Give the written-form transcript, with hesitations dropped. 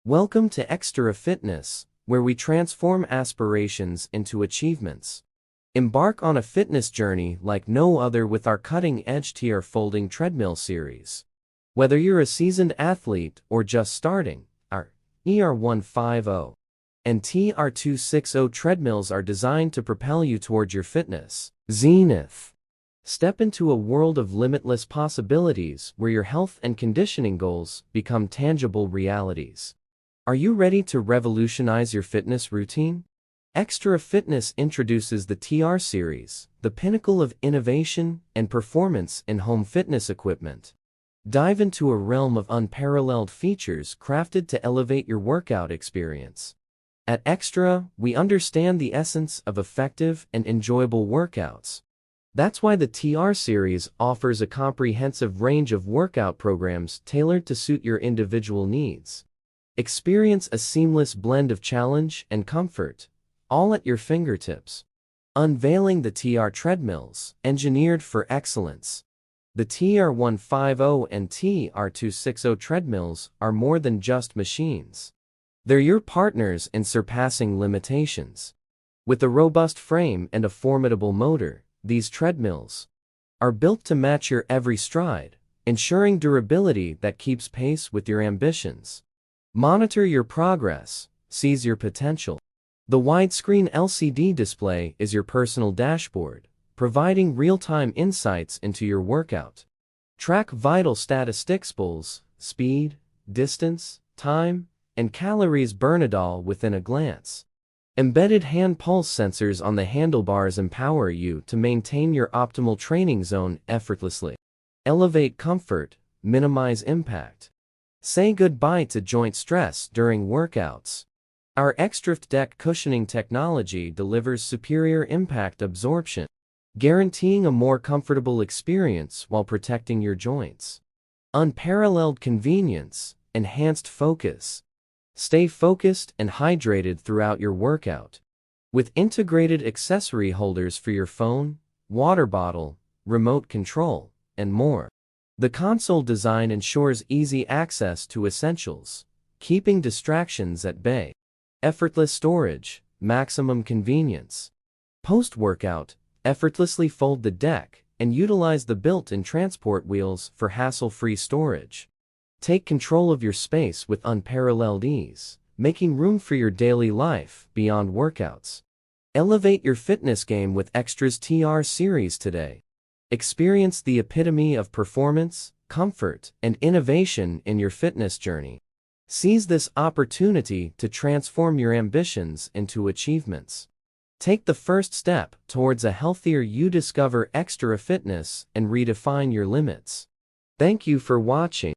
Welcome to XTERRA Fitness, where we transform aspirations into achievements. Embark on a fitness journey like no other with our cutting-edge TR folding treadmill series. Whether you're a seasoned athlete or just starting, our TR150 and TR260 treadmills are designed to propel you toward your fitness zenith. Step into a world of limitless possibilities where your health and conditioning goals become tangible realities. Are you ready to revolutionize your fitness routine? XTERRA Fitness introduces the TR series, the pinnacle of innovation and performance in home fitness equipment. Dive into a realm of unparalleled features crafted to elevate your workout experience. At XTERRA, we understand the essence of effective and enjoyable workouts. That's why the TR series offers a comprehensive range of workout programs tailored to suit your individual needs. Experience a seamless blend of challenge and comfort, all at your fingertips. Unveiling the TR treadmills, engineered for excellence. The TR150 and TR260 treadmills are more than just machines. They're your partners in surpassing limitations. With a robust frame and a formidable motor, these treadmills are built to match your every stride, ensuring durability that keeps pace with your ambitions. Monitor your progress, seize your potential. The widescreen LCD display is your personal dashboard, providing real-time insights into your workout. Track vital statistics, pulse, speed, distance, time, and calories burned all within a glance. Embedded hand pulse sensors on the handlebars empower you to maintain your optimal training zone effortlessly. Elevate comfort, minimize impact. Say goodbye to joint stress during workouts. Our XTERRA deck cushioning technology delivers superior impact absorption, guaranteeing a more comfortable experience while protecting your joints. Unparalleled convenience, enhanced focus. Stay focused and hydrated throughout your workout. With integrated accessory holders for your phone, water bottle, remote control, and more. The console design ensures easy access to essentials, keeping distractions at bay. Effortless storage, maximum convenience. Post-workout, effortlessly fold the deck and utilize the built-in transport wheels for hassle-free storage. Take control of your space with unparalleled ease, making room for your daily life beyond workouts. Elevate your fitness game with XTERRA's TR series today. Experience the epitome of performance, comfort, and innovation in your fitness journey. Seize this opportunity to transform your ambitions into achievements. Take the first step towards a healthier you. Discover XTERRA Fitness and redefine your limits. Thank you for watching.